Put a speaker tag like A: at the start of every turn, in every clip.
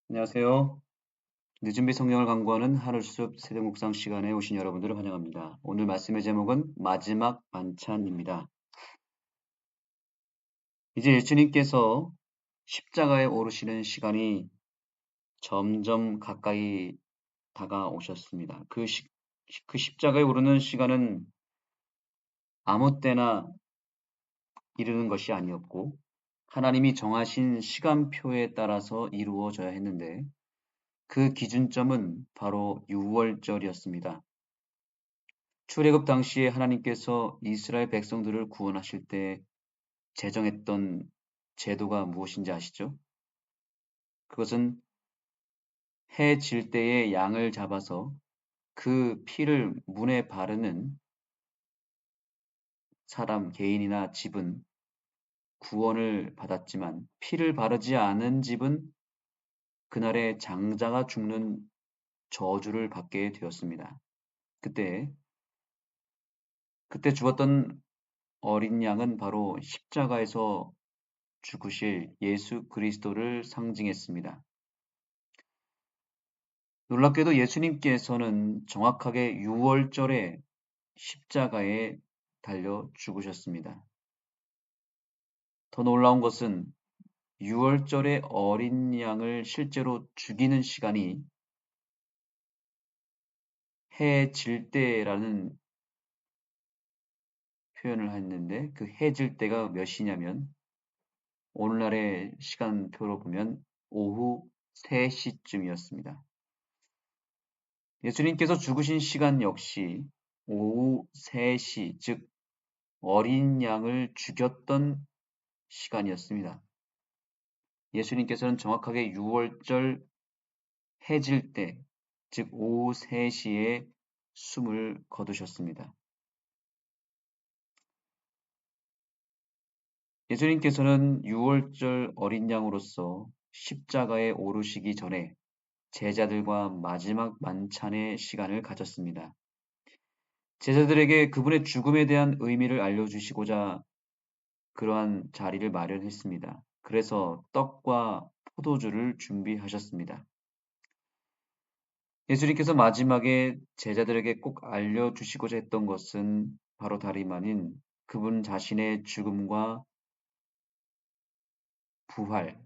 A: 안녕하세요. 늦은 비 성경을 강구하는 하늘숲 세대묵상 시간에 오신 여러분들을 환영합니다. 오늘 말씀의 제목은 마지막 만찬입니다. 이제 예수님께서 십자가에 오르시는 시간이 점점 가까이 다가오셨습니다. 그 십자가에 오르는 시간은 아무 때나 이르는 것이 아니었고 하나님이 정하신 시간표에 따라서 이루어져야 했는데 그 기준점은 바로 유월절이었습니다. 출애굽 당시에 하나님께서 이스라엘 백성들을 구원하실 때 제정했던 제도가 무엇인지 아시죠? 그것은 해 질 때에 양을 잡아서 그 피를 문에 바르는 사람, 개인이나 집은 구원을 받았지만 피를 바르지 않은 집은 그날에 장자가 죽는 저주를 받게 되었습니다. 그때 죽었던 어린 양은 바로 십자가에서 죽으실 예수 그리스도를 상징했습니다. 놀랍게도 예수님께서는 정확하게 6월절에 십자가에 달려 죽으셨습니다. 더 놀라운 것은 6월절에 어린 양을 실제로 죽이는 시간이 해 질 때라는 표현을 했는데 그 해 질 때가 몇 시냐면 오늘날의 시간표로 보면 오후 3시쯤이었습니다. 예수님께서 죽으신 시간 역시 오후 3시, 즉 어린 양을 죽였던 시간이었습니다. 예수님께서는 정확하게 6월절 해질 때, 즉 오후 3시에 숨을 거두셨습니다. 예수님께서는 6월절 어린 양으로서 십자가에 오르시기 전에 제자들과 마지막 만찬의 시간을 가졌습니다. 제자들에게 그분의 죽음에 대한 의미를 알려주시고자 그러한 자리를 마련했습니다. 그래서 떡과 포도주를 준비하셨습니다. 예수님께서 마지막에 제자들에게 꼭 알려주시고자 했던 것은 바로 다름 아닌 그분 자신의 죽음과 부활,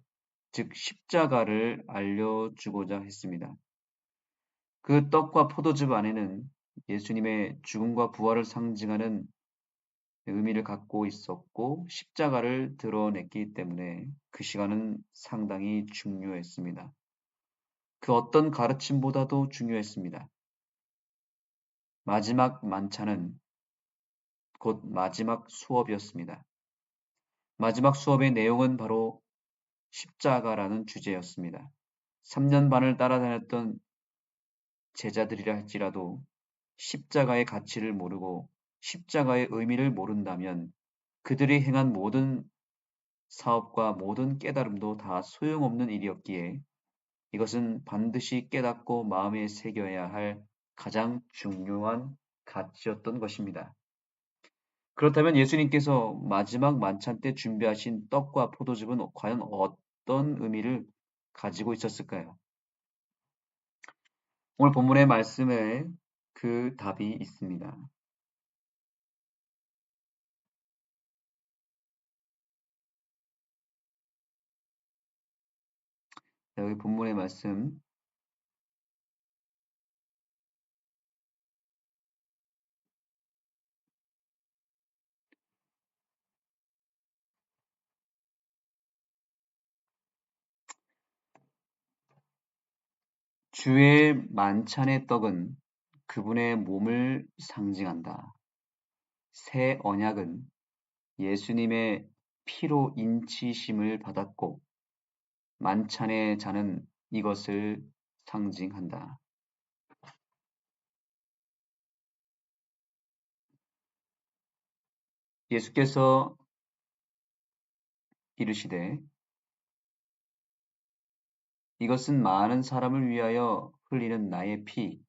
A: 즉 십자가를 알려주고자 했습니다. 그 떡과 포도즙 안에는 예수님의 죽음과 부활을 상징하는 의미를 갖고 있었고 십자가를 드러냈기 때문에 그 시간은 상당히 중요했습니다. 그 어떤 가르침보다도 중요했습니다. 마지막 만찬은 곧 마지막 수업이었습니다. 마지막 수업의 내용은 바로 십자가라는 주제였습니다. 3년 반을 따라다녔던 제자들이라 할지라도 십자가의 가치를 모르고 십자가의 의미를 모른다면 그들이 행한 모든 사업과 모든 깨달음도 다 소용없는 일이었기에 이것은 반드시 깨닫고 마음에 새겨야 할 가장 중요한 가치였던 것입니다. 그렇다면 예수님께서 마지막 만찬 때 준비하신 떡과 포도즙은 과연 어떤 의미를 가지고 있었을까요? 오늘 본문의 말씀에 그 답이 있습니다. 여기 본문의 말씀, 주의 만찬의 떡은 그분의 몸을 상징한다. 새 언약은 예수님의 피로 인치심을 받았고 만찬의 잔은 이것을 상징한다. 예수께서 이르시되 이것은 많은 사람을 위하여 흘리는 나의 피,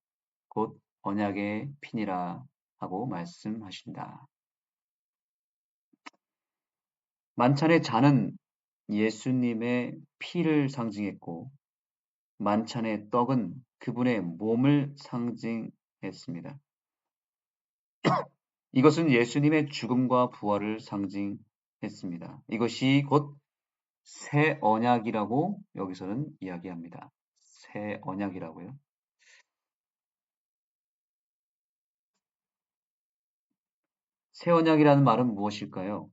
A: 곧 언약의 피니라 하고 말씀하신다. 만찬의 잔은 예수님의 피를 상징했고 만찬의 떡은 그분의 몸을 상징했습니다. 이것은 예수님의 죽음과 부활을 상징했습니다. 이것이 곧 새 언약이라고 여기서는 이야기합니다. 새 언약이라고요. 새 언약이라는 말은 무엇일까요?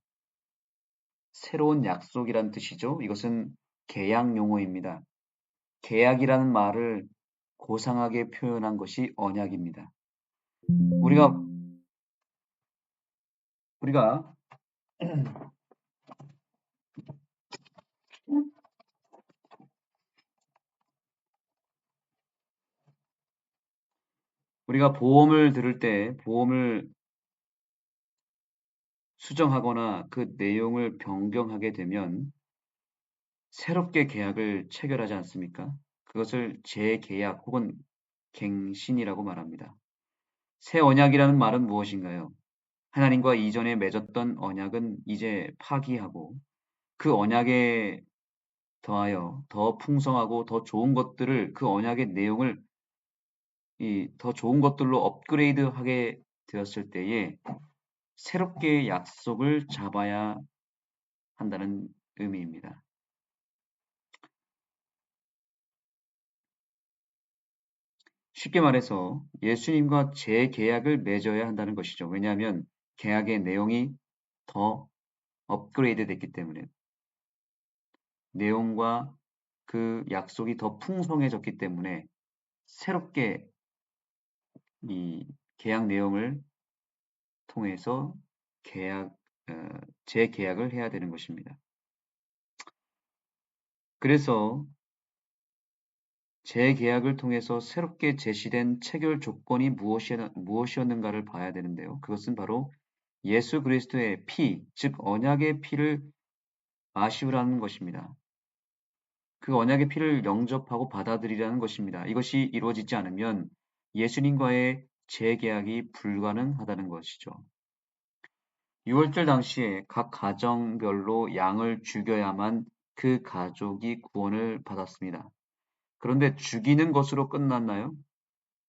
A: 새로운 약속이란 뜻이죠. 이것은 계약 용어입니다. 계약이라는 말을 고상하게 표현한 것이 언약입니다. 우리가 우리가 우리가 보험을 들을 때 보험을 수정하거나 그 내용을 변경하게 되면 새롭게 계약을 체결하지 않습니까? 그것을 재계약 혹은 갱신이라고 말합니다. 새 언약이라는 말은 무엇인가요? 하나님과 이전에 맺었던 언약은 이제 파기하고 그 언약에 더하여 더 풍성하고 더 좋은 것들을 그 언약의 내용을 더 좋은 것들로 업그레이드하게 되었을 때에 새롭게 약속을 잡아야 한다는 의미입니다. 쉽게 말해서 예수님과 재계약을 맺어야 한다는 것이죠. 왜냐하면 계약의 내용이 더 업그레이드 됐기 때문에 내용과 그 약속이 더 풍성해졌기 때문에 새롭게 이 계약 내용을 통해서 계약, 재계약을 해야 되는 것입니다. 그래서 재계약을 통해서 새롭게 제시된 체결 조건이 무엇이었는가를 봐야 되는데요. 그것은 바로 예수 그리스도의 피, 즉 언약의 피를 마시우라는 것입니다. 그 언약의 피를 영접하고 받아들이라는 것입니다. 이것이 이루어지지 않으면 예수님과의 재계약이 불가능하다는 것이죠. 6월절 당시에 각 가정별로 양을 죽여야만 그 가족이 구원을 받았습니다. 그런데 죽이는 것으로 끝났나요?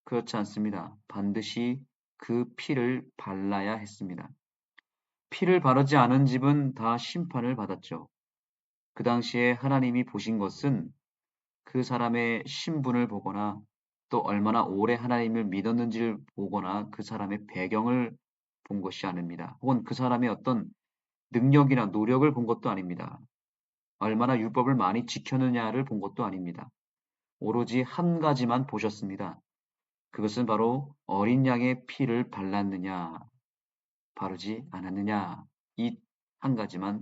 A: 그렇지 않습니다. 반드시 그 피를 발라야 했습니다. 피를 바르지 않은 집은 다 심판을 받았죠. 그 당시에 하나님이 보신 것은 그 사람의 신분을 보거나 또 얼마나 오래 하나님을 믿었는지를 보거나 그 사람의 배경을 본 것이 아닙니다. 혹은 그 사람의 어떤 능력이나 노력을 본 것도 아닙니다. 얼마나 율법을 많이 지켰느냐를 본 것도 아닙니다. 오로지 한 가지만 보셨습니다. 그것은 바로 어린 양의 피를 발랐느냐, 바르지 않았느냐, 이 한 가지만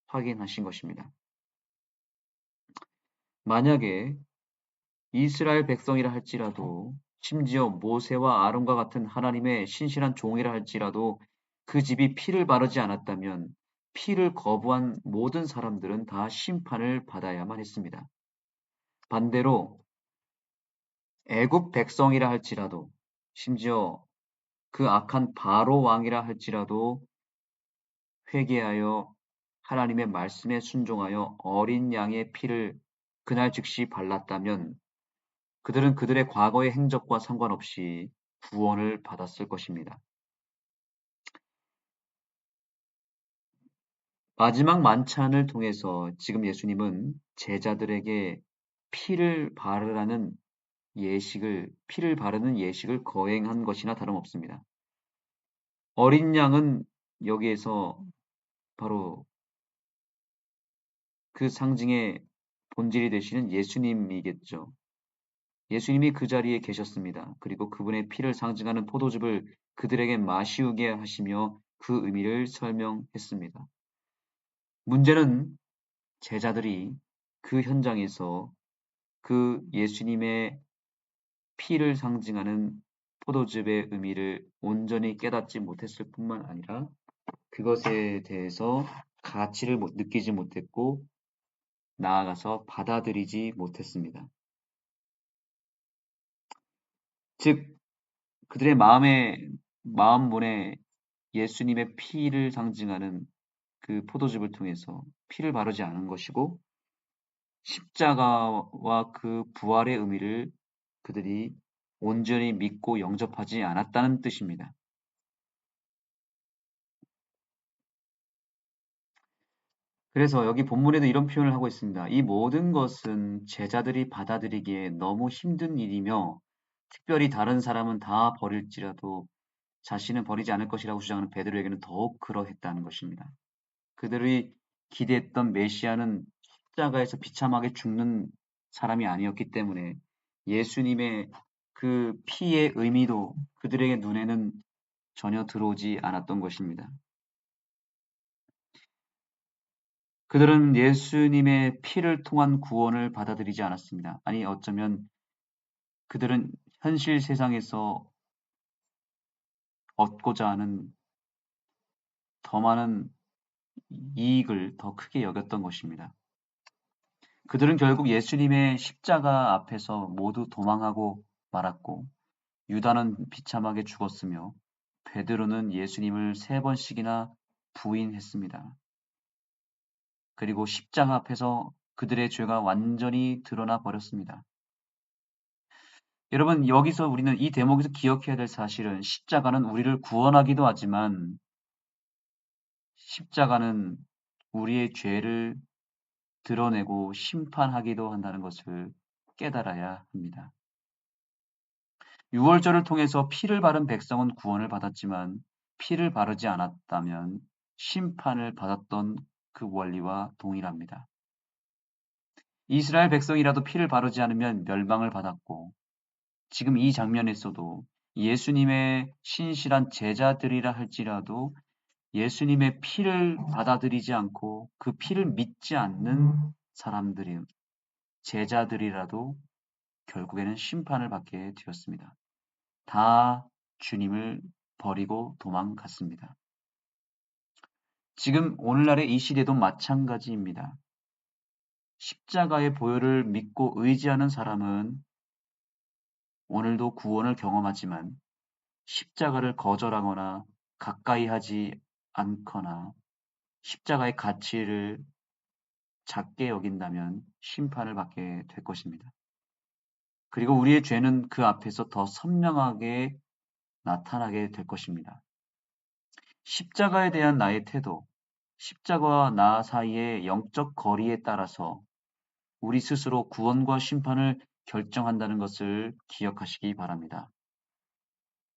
A: 확인하신 것입니다. 만약에 이스라엘 백성이라 할지라도 심지어 모세와 아론과 같은 하나님의 신실한 종이라 할지라도 그 집이 피를 바르지 않았다면 피를 거부한 모든 사람들은 다 심판을 받아야만 했습니다. 반대로 애굽 백성이라 할지라도 심지어 그 악한 바로 왕이라 할지라도 회개하여 하나님의 말씀에 순종하여 어린 양의 피를 그날 즉시 발랐다면 그들은 그들의 과거의 행적과 상관없이 구원을 받았을 것입니다. 마지막 만찬을 통해서 지금 예수님은 제자들에게 피를 바르는 예식을 거행한 것이나 다름없습니다. 어린 양은 여기에서 바로 그 상징의 본질이 되시는 예수님이겠죠. 예수님이 그 자리에 계셨습니다. 그리고 그분의 피를 상징하는 포도즙을 그들에게 마시우게 하시며 그 의미를 설명했습니다. 문제는 제자들이 그 현장에서 그 예수님의 피를 상징하는 포도즙의 의미를 온전히 깨닫지 못했을 뿐만 아니라 그것에 대해서 가치를 느끼지 못했고 나아가서 받아들이지 못했습니다. 즉 그들의 마음문에 예수님의 피를 상징하는 그 포도즙을 통해서 피를 바르지 않은 것이고 십자가와 그 부활의 의미를 그들이 온전히 믿고 영접하지 않았다는 뜻입니다. 그래서 여기 본문에도 이런 표현을 하고 있습니다. 이 모든 것은 제자들이 받아들이기에 너무 힘든 일이며 특별히 다른 사람은 다 버릴지라도 자신은 버리지 않을 것이라고 주장하는 베드로에게는 더욱 그러했다는 것입니다. 그들이 기대했던 메시아는 십자가에서 비참하게 죽는 사람이 아니었기 때문에 예수님의 그 피의 의미도 그들에게 눈에는 전혀 들어오지 않았던 것입니다. 그들은 예수님의 피를 통한 구원을 받아들이지 않았습니다. 아니, 어쩌면 그들은 현실 세상에서 얻고자 하는 더 많은 이익을 더 크게 여겼던 것입니다. 그들은 결국 예수님의 십자가 앞에서 모두 도망하고 말았고, 유다는 비참하게 죽었으며, 베드로는 예수님을 3번씩이나 부인했습니다. 그리고 십자가 앞에서 그들의 죄가 완전히 드러나 버렸습니다. 여러분, 여기서 우리는 이 대목에서 기억해야 될 사실은 십자가는 우리를 구원하기도 하지만 십자가는 우리의 죄를 드러내고 심판하기도 한다는 것을 깨달아야 합니다. 유월절을 통해서 피를 바른 백성은 구원을 받았지만 피를 바르지 않았다면 심판을 받았던 그 원리와 동일합니다. 이스라엘 백성이라도 피를 바르지 않으면 멸망을 받았고 지금 이 장면에서도 예수님의 신실한 제자들이라 할지라도 예수님의 피를 받아들이지 않고 그 피를 믿지 않는 사람들이 제자들이라도 결국에는 심판을 받게 되었습니다. 다 주님을 버리고 도망갔습니다. 지금 오늘날의 이 시대도 마찬가지입니다. 십자가의 보혈을 믿고 의지하는 사람은 오늘도 구원을 경험하지만 십자가를 거절하거나 가까이 하지 않거나 십자가의 가치를 작게 여긴다면 심판을 받게 될 것입니다. 그리고 우리의 죄는 그 앞에서 더 선명하게 나타나게 될 것입니다. 십자가에 대한 나의 태도, 십자가와 나 사이의 영적 거리에 따라서 우리 스스로 구원과 심판을 결정한다는 것을 기억하시기 바랍니다.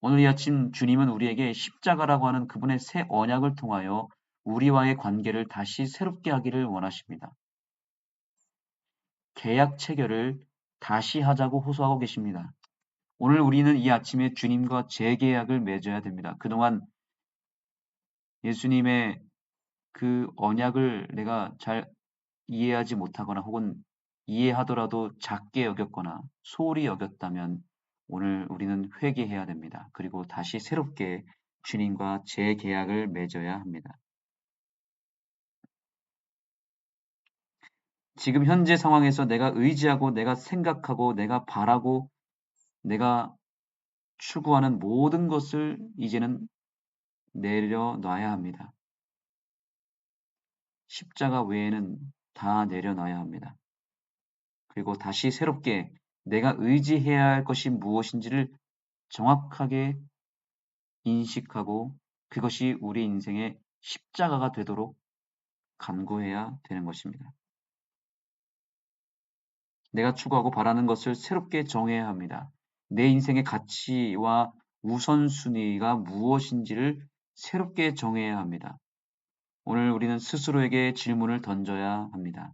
A: 오늘 이 아침 주님은 우리에게 십자가라고 하는 그분의 새 언약을 통하여 우리와의 관계를 다시 새롭게 하기를 원하십니다. 계약 체결을 다시 하자고 호소하고 계십니다. 오늘 우리는 이 아침에 주님과 재계약을 맺어야 됩니다. 그동안 예수님의 그 언약을 내가 잘 이해하지 못하거나 혹은 이해하더라도 작게 여겼거나 소홀히 여겼다면 오늘 우리는 회개해야 됩니다. 그리고 다시 새롭게 주님과 재계약을 맺어야 합니다. 지금 현재 상황에서 내가 의지하고 내가 생각하고 내가 바라고 내가 추구하는 모든 것을 이제는 내려놔야 합니다. 십자가 외에는 다 내려놔야 합니다. 그리고 다시 새롭게 내가 의지해야 할 것이 무엇인지를 정확하게 인식하고 그것이 우리 인생의 십자가가 되도록 간구해야 되는 것입니다. 내가 추구하고 바라는 것을 새롭게 정해야 합니다. 내 인생의 가치와 우선순위가 무엇인지를 새롭게 정해야 합니다. 오늘 우리는 스스로에게 질문을 던져야 합니다.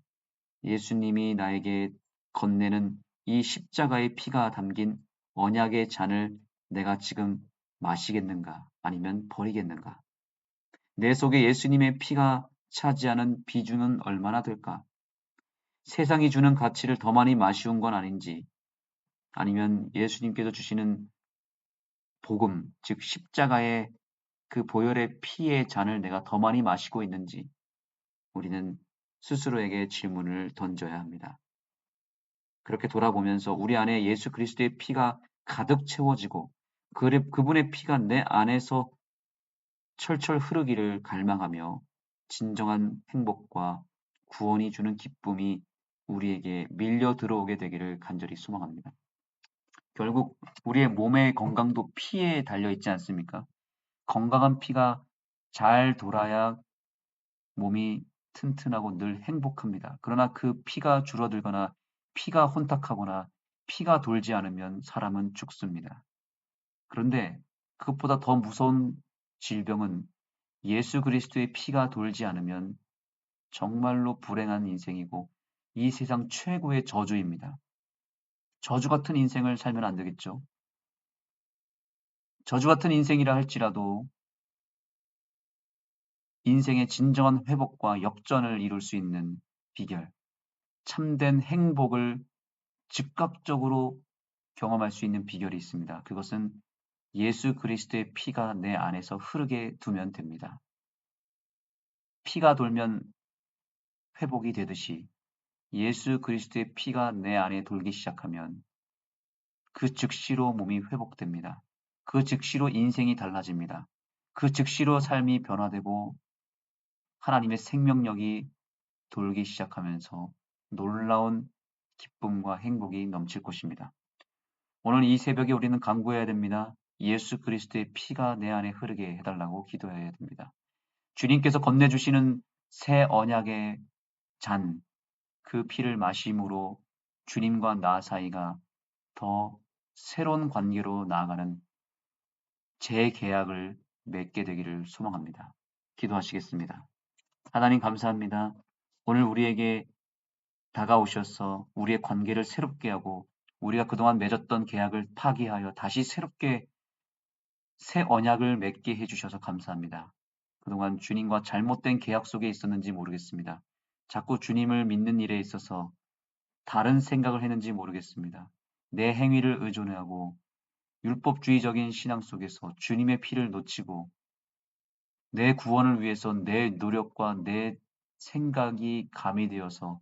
A: 예수님이 나에게 건네는 이 십자가의 피가 담긴 언약의 잔을 내가 지금 마시겠는가? 아니면 버리겠는가? 내 속에 예수님의 피가 차지하는 비중은 얼마나 될까? 세상이 주는 가치를 더 많이 마시운 건 아닌지, 아니면 예수님께서 주시는 복음, 즉 십자가의 그 보혈의 피의 잔을 내가 더 많이 마시고 있는지, 우리는 스스로에게 질문을 던져야 합니다. 그렇게 돌아보면서 우리 안에 예수 그리스도의 피가 가득 채워지고 그분의 피가 내 안에서 철철 흐르기를 갈망하며 진정한 행복과 구원이 주는 기쁨이 우리에게 밀려 들어오게 되기를 간절히 소망합니다. 결국 우리의 몸의 건강도 피에 달려 있지 않습니까? 건강한 피가 잘 돌아야 몸이 튼튼하고 늘 행복합니다. 그러나 그 피가 줄어들거나 피가 혼탁하거나 피가 돌지 않으면 사람은 죽습니다. 그런데 그것보다 더 무서운 질병은 예수 그리스도의 피가 돌지 않으면 정말로 불행한 인생이고 이 세상 최고의 저주입니다. 저주 같은 인생을 살면 안 되겠죠. 저주 같은 인생이라 할지라도 인생의 진정한 회복과 역전을 이룰 수 있는 비결, 참된 행복을 즉각적으로 경험할 수 있는 비결이 있습니다. 그것은 예수 그리스도의 피가 내 안에서 흐르게 두면 됩니다. 피가 돌면 회복이 되듯이 예수 그리스도의 피가 내 안에 돌기 시작하면 그 즉시로 몸이 회복됩니다. 그 즉시로 인생이 달라집니다. 그 즉시로 삶이 변화되고 하나님의 생명력이 돌기 시작하면서 놀라운 기쁨과 행복이 넘칠 것입니다. 오늘 이 새벽에 우리는 간구해야 됩니다. 예수 그리스도의 피가 내 안에 흐르게 해달라고 기도해야 됩니다. 주님께서 건네주시는 새 언약의 잔, 그 피를 마심으로 주님과 나 사이가 더 새로운 관계로 나아가는 재계약을 맺게 되기를 소망합니다. 기도하시겠습니다. 하나님 감사합니다. 오늘 우리에게 다가오셔서 우리의 관계를 새롭게 하고 우리가 그동안 맺었던 계약을 파기하여 다시 새롭게 새 언약을 맺게 해주셔서 감사합니다. 그동안 주님과 잘못된 계약 속에 있었는지 모르겠습니다. 자꾸 주님을 믿는 일에 있어서 다른 생각을 했는지 모르겠습니다. 내 행위를 의존하고 율법주의적인 신앙 속에서 주님의 피를 놓치고 내 구원을 위해서 내 노력과 내 생각이 가미되어서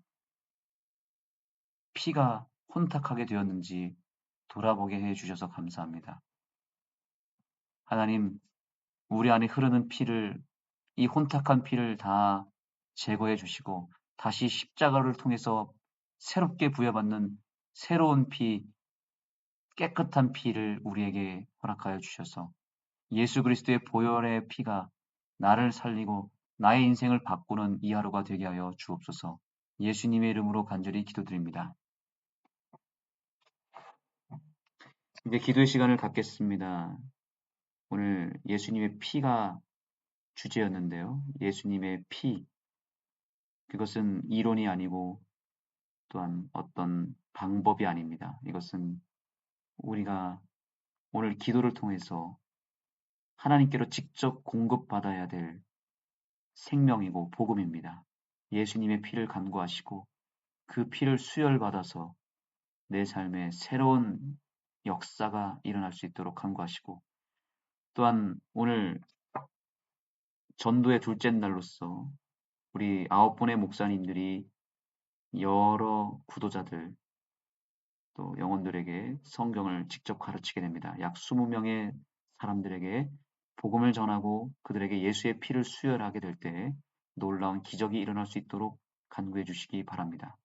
A: 피가 혼탁하게 되었는지 돌아보게 해 주셔서 감사합니다. 하나님, 우리 안에 흐르는 피를, 이 혼탁한 피를 다 제거해 주시고 다시 십자가를 통해서 새롭게 부여받는 새로운 피, 깨끗한 피를 우리에게 허락하여 주셔서 예수 그리스도의 보혈의 피가 나를 살리고 나의 인생을 바꾸는 이 하루가 되게 하여 주옵소서. 예수님의 이름으로 간절히 기도드립니다. 이제 기도의 시간을 갖겠습니다. 오늘 예수님의 피가 주제였는데요. 예수님의 피, 그것은 이론이 아니고 또한 어떤 방법이 아닙니다. 이것은 우리가 오늘 기도를 통해서 하나님께로 직접 공급받아야 될 생명이고 복음입니다. 예수님의 피를 간구하시고 그 피를 수혈받아서 내 삶에 새로운 역사가 일어날 수 있도록 간구하시고 또한 오늘 전도의 둘째 날로서 우리 9분의 목사님들이 여러 구도자들 또 영혼들에게 성경을 직접 가르치게 됩니다. 약 20명의 사람들에게 복음을 전하고 그들에게 예수의 피를 수혈하게 될 때 놀라운 기적이 일어날 수 있도록 간구해 주시기 바랍니다.